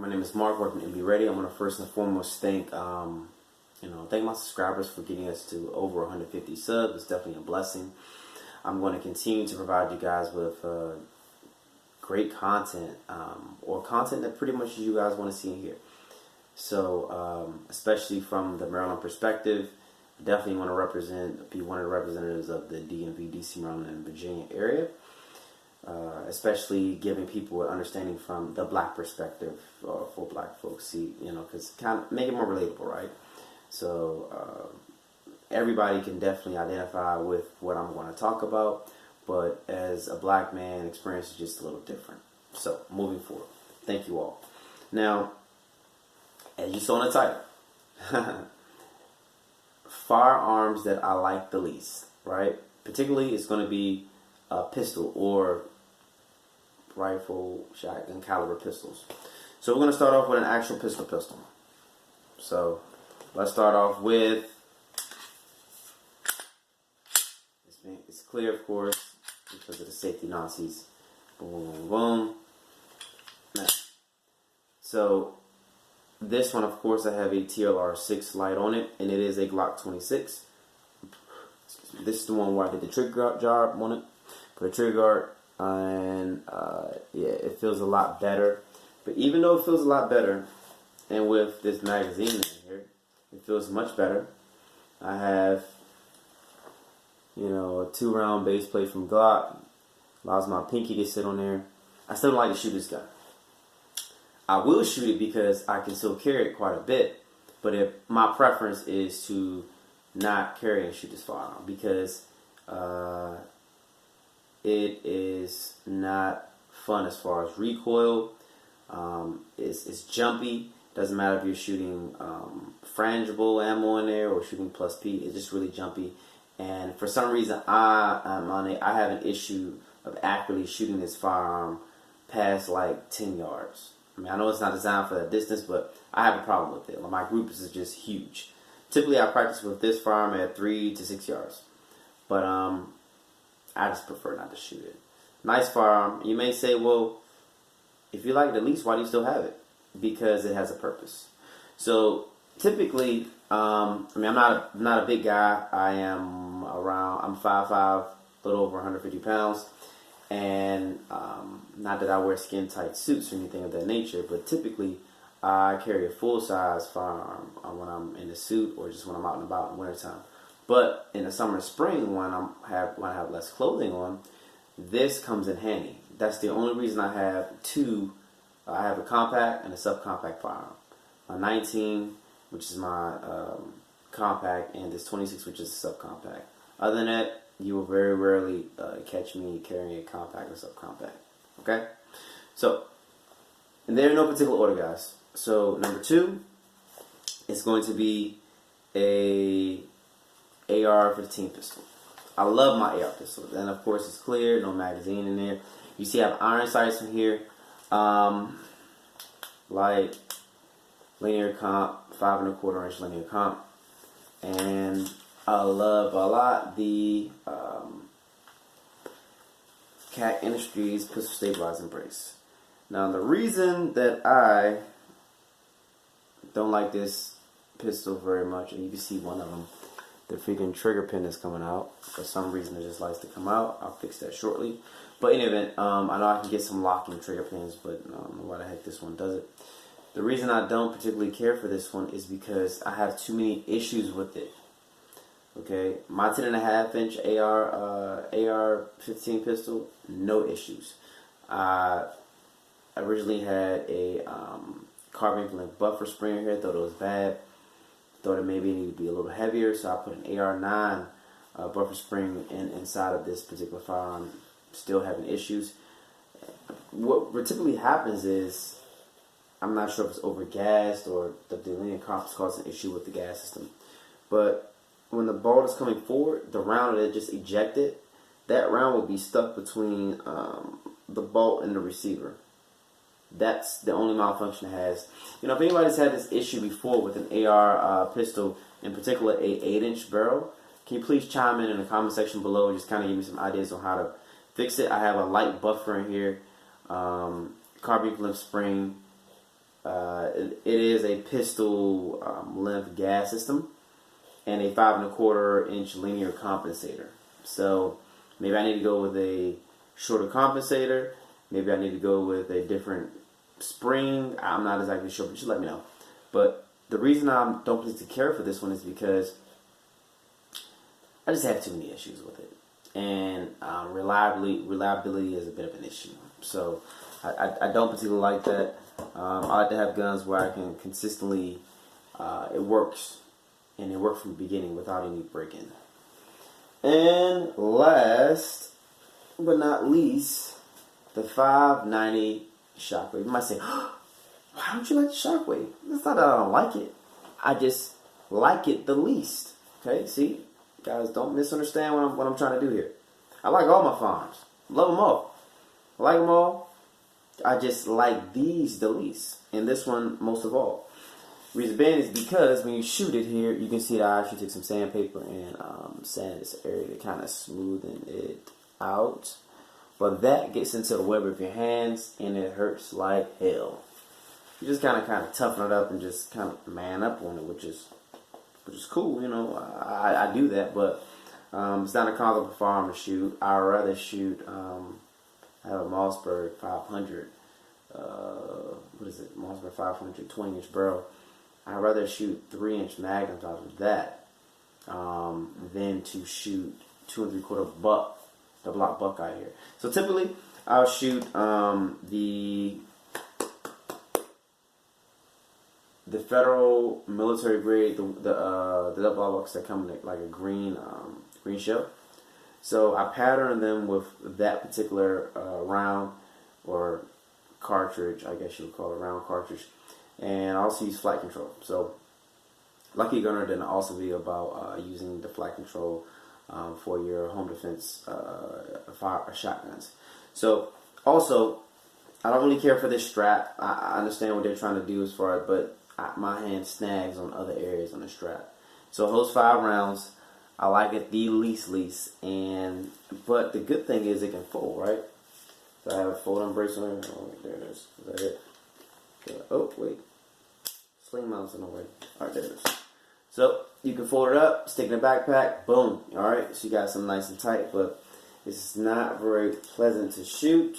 My name is Mark, working at Be Ready. I'm going to first and foremost thank my subscribers for getting us to over 150 subs. It's definitely a blessing. I'm going to continue to provide you guys with great content, or content that pretty much you guys want to see and hear. So, especially from the Maryland perspective, definitely want to be one of the representatives of the DMV, DC, Maryland, and Virginia area. Especially giving people an understanding from the black perspective, for black folks, because kind of make it more relatable, right? So everybody can definitely identify with what I'm going to talk about, but as a black man, experience is just a little different. So moving forward, thank you all. Now, as you saw in the title, firearms that I like the least, right? Particularly, it's going to be a pistol or rifle, shotgun caliber pistols. So we're going to start off with an actual pistol. So let's start off with, it's clear, of course, because of the safety Nazis. Boom, boom, boom. Now, so this one, of course, I have a TLR 6 light on it, and it is a Glock 26. This is the one where I did the trigger job on it, put a trigger guard, and yeah, it feels a lot better. But even though it feels a lot better, and with this magazine in here, it feels much better. I have, a 2-round base plate from Glock. Allows my pinky to sit on there. I still don't like to shoot this gun. I will shoot it because I can still carry it quite a bit. But if my preference is to not carry and shoot this firearm, because it is not fun as far as recoil. It's jumpy. Doesn't matter if you're shooting frangible ammo in there or shooting plus P. It's just really jumpy. And for some reason, I have an issue of accurately shooting this firearm past like 10 yards. I mean, I know it's not designed for that distance, but I have a problem with it. Like, my groups is just huge. Typically, I practice with this firearm at 3 to 6 yards. But I just prefer not to shoot it. Nice firearm. You may say, well, if you like it at least, why do you still have it? Because it has a purpose. So typically, I'm not a big guy. I'm 5'5", a little over 150 pounds. And not that I wear skin tight suits or anything of that nature, but typically I carry a full size firearm when I'm in a suit or just when I'm out and about in wintertime. But in the summer and spring, when I have less clothing on, this comes in handy. That's the only reason I have two. I have a compact and a subcompact firearm. A 19, which is my compact, and this 26, which is a subcompact. Other than that, you will very rarely catch me carrying a compact or subcompact. Okay? So, and they're in no particular order, guys. So, number 2 is going to be a AR-15 pistol. I love my AR pistol. And of course, it's clear, no magazine in there. You see I have iron sights in here. Like linear comp, 5 1/4 inch linear comp. And I love a lot the CAC Industries pistol stabilizing brace. Now, the reason that I don't like this pistol very much, and you can see one of them, the freaking trigger pin is coming out. For some reason, it just likes to come out. I'll fix that shortly. But in any event, I know I can get some locking trigger pins, but I don't know why the heck this one does it. The reason I don't particularly care for this one is because I have too many issues with it. Okay, my 10.5 inch AR-15 pistol, no issues. I originally had a carbon link buffer spring here. Thought it was bad. Thought it maybe needed to be a little heavier, so I put an AR-9 buffer spring inside of this particular firearm. Still having issues. What typically happens is, I'm not sure if it's overgassed or the linear comp is causing an issue with the gas system, but when the ball is coming forward, the round that it just ejected, that round will be stuck between the bolt and the receiver. That's the only malfunction it has. If anybody's had this issue before with an AR pistol, in particular a 8-inch barrel, can you please chime in the comment section below and just kind of give me some ideas on how to fix it? I have a light buffer in here, carbon flip spring, It is a pistol length gas system and a 5¼ inch linear compensator. So maybe I need to go with a shorter compensator. Maybe I need to go with a different spring. I'm not exactly sure, but just let me know. But the reason I don't particularly care for this one is because I just have too many issues with it, and reliability is a bit of an issue. So I don't particularly like that. I like to have guns where I can consistently, it works, and it worked from the beginning without any break-in. And last but not least, the 590 Shockwave. You might say, oh, why don't you like the Shockwave? It's not that I don't like it. I just like it the least. Okay, see? Guys, don't misunderstand what I'm trying to do here. I like all my firearms. Love them all. I like them all. I just like these the least. And this one most of all. Reason being is because when you shoot it here, you can see that I actually took some sandpaper and sanded this area to kind of smoothen it out. But that gets into the web of your hands and it hurts like hell. You just kind of toughen it up and just kind of man up on it, which is cool, you know. I do that, but it's not a comfortable firearm to shoot. I'd rather shoot. I have a Mossberg 500. What is it? Mossberg 500 20-inch barrel. I'd rather shoot 3-inch magnums out of that than to shoot 2 3/4 buck, double lock Buckeye here. So typically, I'll shoot the federal military grade, the double lock bucks that come in like a green shell. So I pattern them with that particular round or cartridge, I guess you would call it, round cartridge. And I also use flight control. So Lucky Gunner did an awesome video about using the flight control for your home defense shotguns. So also, I don't really care for this strap. I understand what they're trying to do as far as, but my hand snags on other areas on the strap. So those 5 rounds, I like it the least. But the good thing is it can fold, right? So I have a fold-on bracelet. Oh, wait, there it is. Is that it? Oh, wait. Sling mount's in the way. Alright, there it is. So, you can fold it up, stick it in a backpack, boom. Alright, so you got something nice and tight, but it's not very pleasant to shoot.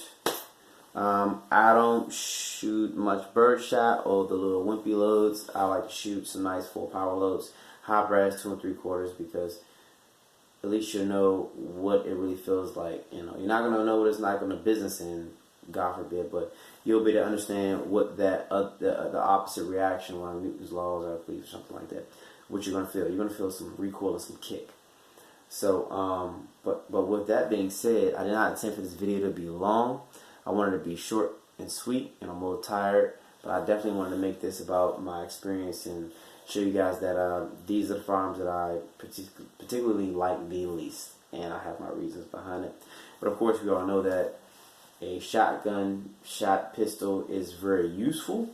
I don't shoot much birdshot or the little wimpy loads. I like to shoot some nice full power loads. High brass 2 3/4 because at least you'll know what it really feels like. You know, you're not gonna know what it's like on the business end, God forbid, but you'll be able to understand what that the opposite reaction when Newton's laws are, I believe, or something like that. What you're gonna feel? You're gonna feel some recoil and some kick. So, but with that being said, I did not intend for this video to be long. I wanted it to be short and sweet, and I'm a little tired, but I definitely wanted to make this about my experience and show you guys that these are the firearms that I particularly like the least, and I have my reasons behind it. But of course, we all know that a shotgun pistol is very useful.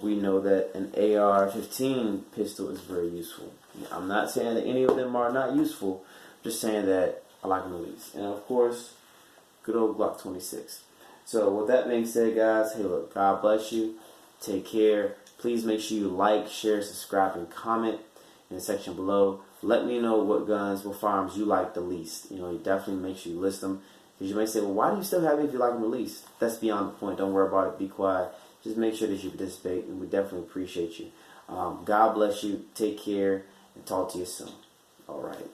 We know that an AR-15 pistol is very useful. I'm not saying that any of them are not useful, just saying that I like them the least. And of course, good old Glock 26. So with that being said, guys, hey look, God bless you. Take care. Please make sure you like, share, subscribe, and comment in the section below. Let me know what guns, what firearms you like the least. You know, you definitely make sure you list them. Because you may say, well, why do you still have it if you like them the least? That's beyond the point. Don't worry about it. Be quiet. Just make sure that you participate, and we definitely appreciate you. God bless you. Take care, and talk to you soon. All right.